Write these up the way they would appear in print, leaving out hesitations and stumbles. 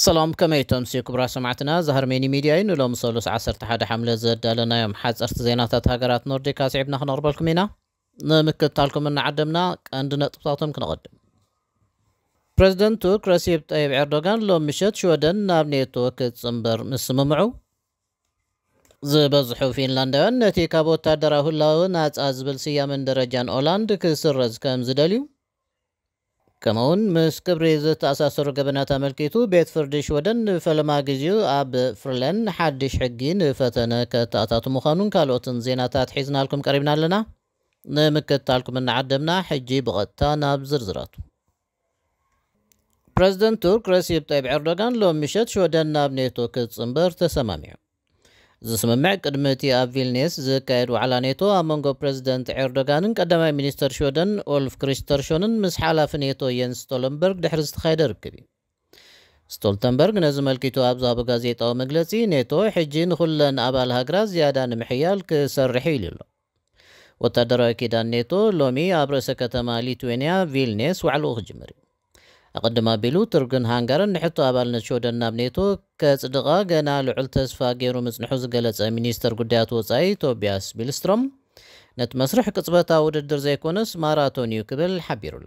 سلام كميتم سيكبرا سمعتنا زهر ميني ميديا إنه لو مسولوس عصرت حدا حملة زد لنا يوم حزرت زيناتات هاجرات نورديكا سعبنا خنربلكم هنا نمكتالكم من عدمنا عندنا طبطاتهم كنقدم بريزيدنت ترك رسيب طيب اردوغان لو مشت شودن نابنيتو كتصنبر مسممعو زبزحو فينلاندوان نتي كابو تادرا هلاو ناس ازبل سيامن درجان اولاند كسرز كم زدليو كمون مس كبريز تأساسر قبنات ملكيتو بيت فردش ودن فلما جزيو اب فرلن حدش حقين فتنا كتأتات مخانون كالوتن زيناتات حيزنا لكم قريبنا لنا نمكتالكم من عدمنا حجي بغتانا بزرزراتو بريزيدنت ترك رسيب طيب اردوغان لو مشت شودن نابنيتو كتصنبر تسماميو زسممع قدمتي اب فيلنيس زكايدو على نيتو امونغو بريزيدنت اردوغان قدماي مينستر شودن اولف كريسترشونن مس حلاف نيتو ينس ستولنبرغ دحرز تخايد ركبي ستولتنبرغ نزملكيتو ابزاب غازيطاو مغلصي نيتو حجين كلن ابال هاغرا زياده نمحيال كسرحي لله وتدرى كيدان نيتو لومي ابرس كتما ليتوانيا فيلنيس وعلو خجمري أقدم بيلو ترجن هانجرن نحطو أبالنا شودن نابنيتو كتصدقا جنا لعل تسفا غيرو مزنحوز جلس مينيستر قديات وصاي توبياس بيلستروم نت مسرح قصبتا وددر زيكونس ماراتونيو كبل حبيرول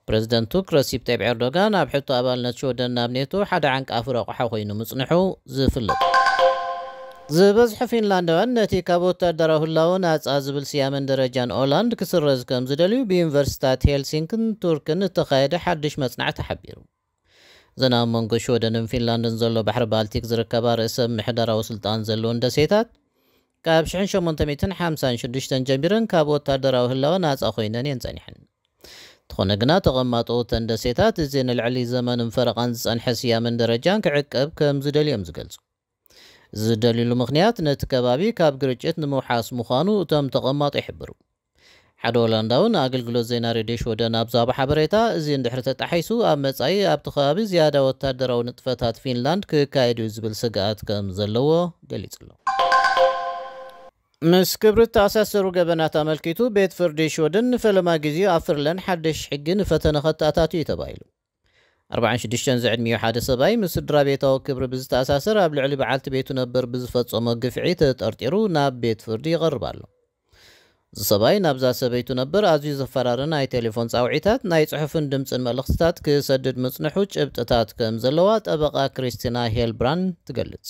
بريزيدنت توك رسيب طيب اردوغان أبحطو أبالنا شودن نابنيتو حدا عنك أفرق حوينو مزنحو زفلت زبزح فينلاندوان نتي كابوتا دراه اللون أزبل سيامن درجان أولاند كسرز كم زدليو بيونيفرسيتات هيلسينكن تركن تخايد حدش مصنع تحبيرو زنا مونغو شودن فينلاندن زلو بحر بالتيك زركبا رئيسم محدرا وسلطان زلو اندسيتات كاب شحن شمونتميتن حامسان شدشتن جميرن كابوتا دراه اللون أخوينن ينزانيحن تخونقنا تغماتو تندسيتات زين العلي زمن انفرقان زنح سيامن درجان كعقب كم زدليو مزقلزو زدليلو مغنيات نتكبابي كاب قرجت نموحاس مخانو تم تغمات يحبرو حدولانداون اقلقلو زينا ريديش ودن ابزاب حبريتا زين دحرت تحيسو امصاي ابتخابي زياده وتادراو نطفتات فينلاند كايدو زبل سقات كم زلو قليصلو مس كبرت اساسرو قبنات ملكيتو بيت فرديش ودن فلما جزي افرلن حدش حقن فتن خطاتاتو يتبايلو 46 زعد 101 سباي مسدرا بيتو كبر بزتاساسر اب لعلي بعالت بيتو نبر بزفصمو قفعي تطرطيرو ناب بيت فردي يغربالو زسباي نابزا سبيتو نبر ازي زفرارن اي تليفون صاوعيتات ناي صحفن دمصن ملختات كسدد مصنحو ጭብጥታት ከም ዘለዋ ጠበቃ ክሪስቲና ሄልብራን ትገልጽ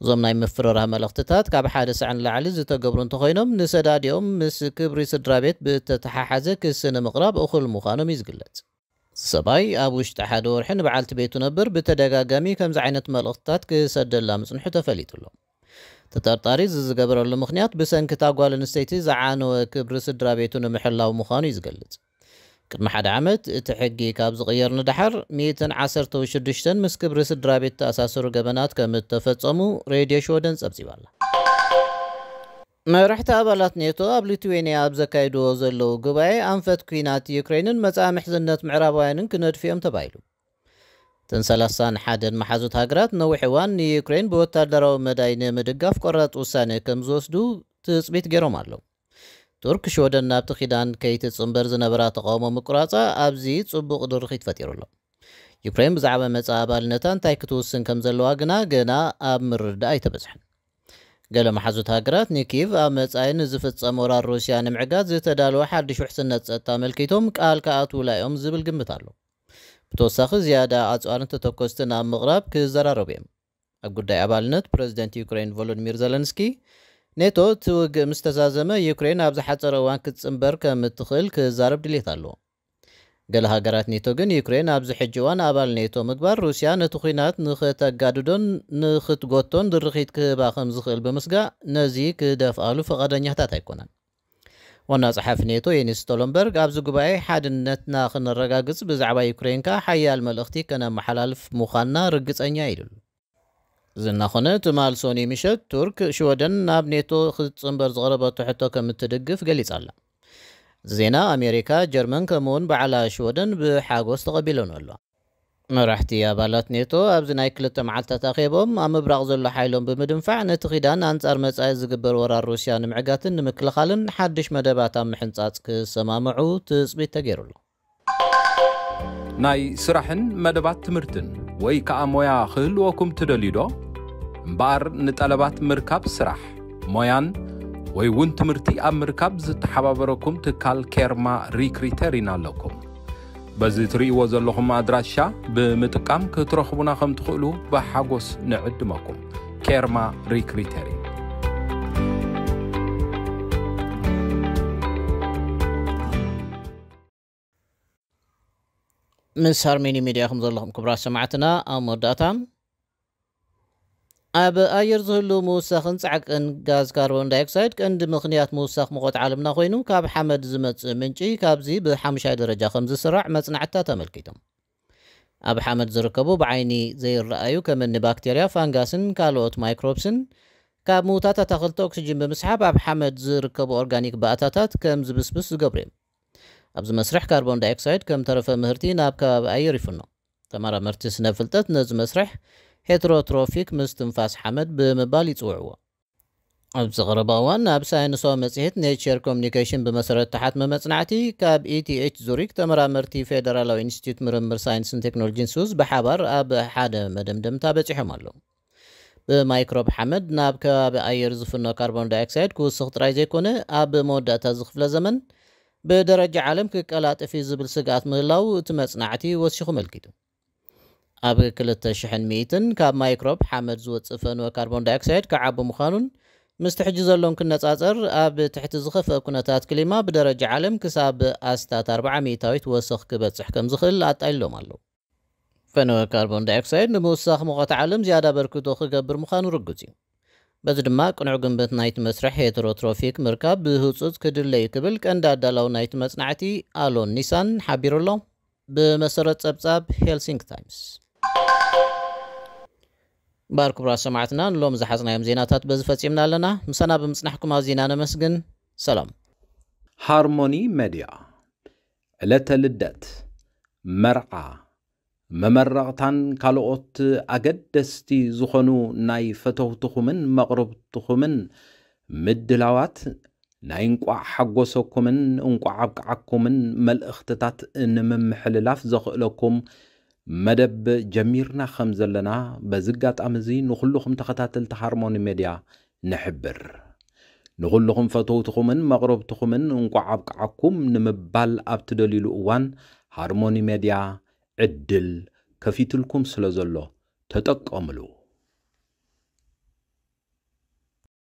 ዞም ናይ መፍረራ መለختታት ካብ ሓደ ሰዓን ላዕሊ ዝተገብሩ እንተኾይኖም ንሰዳዲኦም ምስ ክብሪ ስድራ ቤት ብተተሓሓዘ ክስነ ምቕራብ እኹል ምዃኖም ይዝግለጽ ሰባይ አቡሽ ተሓደ ወርሕን በዓልት ቤቱ ነበር በተደጋጋሚ ከምዚ ዓይነት መልእኽትታት ክሰደላ ምጽንሑ ተፈሊጡሎ ተጠርጣሪ ዝዝገበረሉ ምኽንያት ብሰንኪታ ጓል ኣንስተይቲ ዝዓነወ ክብሪ ስድራ ቤቱ ንምሕላው ምዃኑ ይዝገልጽ ቅድሚ ሓደ ዓመት እቲ ሕጊ ካብ ዝቕየር ንድሓር 116 ምስ ክብሪ ስድራ ቤት ተኣሳሰሩ ገበናት ከም ተፈጸሙ ሬድዮ ሾደን ጸብጺባላ መራሕቲ ኣባላት ኔቶ ኣብ ሊትዌንያ ኣብ ዘካይድዎ ዘለዉ ጉባኤ ኣንፈት ኩናት ዩክሬንን መጻምሕ ዝነት ምዕራባውያንን ክነድፍዮም ተባሂሉ ተን 31 መሓዙት ሃገራት ነዊሕ እዋን ንዩክሬን ብወታደራዊ መዳይ ንምድጋፍ ቆራጽ ውሳነ ከም ዝወስዱ ትጽቢት ገይሮም ኣለዉ ቱርክ ሾደን ናብቲ ኺዳን ከይትጽምበር ዝነበራ ተቃውሞ ምቁራጻ ኣብዚ ጽቡቕ ድርኺት ፈጢሩሎ ዩክሬን ብዛዕባ መጻ ኣባልነታ እንታይ ክትውስን ከም ዘለዋ ግና ገና ኣብ ምርዳእ ኣይተበጽሐን ገለ መሓዙት ሃገራት ንኪቭ ኣብ መጻኢን ዝፍጸም ወራር ሩስያ ንምዕጋዝ ዝተዳለወ ሓድሽ ውሕስነት ጸጥታ መልኪቶም ቃል ከኣትውላ እዮም ዝብል ግምት ኣሎ ብተወሳኺ ዝያዳ ኣጽዋርን ተተኮስትን ኣብ ምቕራብ ክዘራረቡ እዮም ኣብ ጉዳይ ኣባልነት ፕሬዚደንት ዩክሬን ቮሎዲሚር ዘለንስኪ ኔቶ ትውግእ ምስ ተዛዘመ ዩክሬን ኣብ ዝሓፀረ እዋን ክትጽምበር ከም እትኽእል ክዛረብ ድሌት ኣለዎ ገለ ሃገራት ኔቶ ግን ዩክሬን ኣብዚ ሕጂ እዋን ኣባል ኔቶ ምግባር ሩስያ ነቲ ኩናት ንኽተጋድዶን ንኽትጎቶን ድርኺት ክህባ ከም ዝኽእል ብምስጋእ ነዚ ክደፍኣሉ ፈቓደኛታት ኣይኮነን ዋና ጸሓፊ ኔቶ የንስ ስቶልተንበርግ ኣብዚ ጉባኤ ሓድነትና ክንረጋግጽ ብዛዕባ ዩክሬንካ ሓያል መልእኽቲ ከነመሓላልፍ ምዃንና ርግጸኛ ይድሉ ዝና ኾነ ትማል ሶኒ ምሸት ቱርክ ሽወደን ናብ ኔቶ ክትጽምበር ዝቐረበቶ ሕቶ ከም እትድግፍ ገሊጻላ ዜና ኣሜሪካ ጀርመን ከምውን በዓላ ሽወደን ብሓጎስ ተቐቢሎን ኣሎ መራሕቲ ኣባላት ኔቶ ኣብዚ ናይ ክልተ መዓልትታት ኣኼቦም ኣብ ምብራቕ ዘሎ ሓይሎም ብምድንፋዕ ነቲ ኺዳን ኣንጻር መጻኢ ዝግበር ወራር ሩስያ ንምዕጋትን ንምክልኻልን ሓድሽ መደባት ኣብ ምሕንጻጽ ክሰማምዑ ትጽቢት ተገይሩሎ ናይ ስራሕን መደባት ትምህርትን ወይ ከዓ ሞያ ክህልወኩም ትደልዩ ዶ? እምበር ንጠለባት ምርካብ ስራሕ ሞያን ወይ ውን ትምህርቲ ኣብ ምርካብ ዝተሓባበረኩም ትካል ኬርማ ሪክሪተር ኢና ኣለኩም። በዚ ትርእይዎ ዘለኹም ኣድራሻ ብምጥቃም ክትረኽቡና ከም ትኽእሉ ብሓጎስ ንዕድመኩም። ኬርማ ሪክሪተር ምስ ሃርሜኒ ሚድያ ከም ዘለኹም ክብራት ሰማዕትና ኣብ መወዳእታ ኣብ ኣየር ዝህሉ ምውሳኽን ጻዕቅን ጋዝ ካርቦን ዳይኦክሳይድ ቀንዲ ምኽንያት ምውሳኽ ሙቐት ዓለምና ኮይኑ ካብ ሓመድ ዝመጽእ ምንጪ ካብዚ ብ5ይ ደረጃ ከም ዝስራዕ መጽናዕትታት ተመልኪቶም ኣብ ሓመድ ዝርከቡ ብዓይኒ ዘይረኣዩ ከምኒ ባክቴርያ ፋንጋስን ካልኦት ማይክሮብስን ካብ ምውታት ኣታኽልቲ ኦክሲጅን ብምስሓብ ኣብ ሓመድ ዝርከቡ ኦርጋኒክ ባእታታት ከም ዝብስብስ ዝገብሩ እዮም። ኣብዚ መስርሕ ካርቦን ዳይኦክሳይድ ከም ተረፈ ምህርቲ ናብ ከባቢ ኣየር ይፍኖ። ተመራመርቲ ስነ ፍልጠት ነዚ መስርሕ ሄትሮትሮፊክ ምስትንፋስ ሓመድ ብምባል ይጽውዕዎ። ኣብዚ ቀረባ እዋን ኣብ ሳይንሳዊ መጽሔት ኔቸር ኮሚኒኬሽን ብመሰረት ተሓትመ መጽናዕቲ ካብ ኢቲኤች ዙሪክ ተመራመርቲ ፌደራላዊ ኢንስቲትዩት ምርምር ሳይንስን ቴክኖሎጂን ስዊዝ ብሓባር ኣብ ሓደ መደምደምታ በፂሖም ኣለዉ። ብማይክሮብ ሓመድ ናብ ከባቢ ኣየር ዝፍኖ ካርቦን ዳይኦክሳይድ ክውስኽ ጥራይ ዘይኮነ ኣብ መወዳእታ ዝኽፍለ ዘመን ብደረጃ ዓለም ክቀላጥፍ ዝብል ስጋኣት ምህላው እቲ መጽናዕቲ ወሲኹ መልኪቱ ኣብ 2000 ካብ ማይክሮብ ሓመድ ዝወፅእ ፈንወ ካርቦን ዳይኦክሳይድ ክዓቢ ምዃኑን ምስቲ ሕጂ ዘሎን ክነጻጸር ኣብ ትሕቲ ዝኸፍአ ኩነታት ክሊማ ብደረጃ ዓለም ክሳብ ኣስታት 400 ወሰኽ ክበጽሕ ከም ዝኽእል ኣጣይሎም ኣለዉ። ፈንወ ካርቦን ዳይኦክሳይድ ንምውሳኽ ሙቐት ዓለም ዝያዳ በርክቶ ክገብር ምዃኑ ርግጽ እዩ። በዚ ድማ ቅኑዕ ግንበት ናይቲ መስርሕ ሄትሮትሮፊክ ምርካብ ብህፁፅ ክድለይ ክብል ቀንዲ ኣዳላው ናይቲ መጽናዕቲ ኣሎን ኒሳን ሓቢሩሎ ብመሰረት ጸብጻብ ሄልሲንክ ታይምስ። ባር ክብራት ሰማዕትና ንሎም ዝሓዝናዮም ዜናታት በዚ ፈጺምና ኣለና። ምሳና ብምጽናሕኩም ኣብ ዜና ነመስግን። ሰላም። ሃርሞኒ ሚድያ ዕለተ ልደት መርዓ መመረቕታን ካልኦት ኣገደስቲ ዝኾኑ ናይ ፈተውትኹምን መቕረብትኹምን ምድላዋት ናይ እንቋዕ ሓጎሰኩምን እንቋዕ ኣብቅዓኩምን መልእኽትታት ንምምሕልላፍ ዘኽእለኩም መደብ ጀሚርና ከም ዘለና በዝጋጣሚ እዚ ንኹልኹም ተኸታተልቲ ሃርሞኒ ሚድያ ንሕብር። ንኹልኹም ፈተውትኹምን መቕረብትኹምን እንቋዕ ኣብቅዓኩም ንምባል ኣብ ትደልይሉ እዋን ሃርሞኒ ሚድያ ዕድል ከፊትልኩም ስለ ዘሎ ተጠቀምሉ።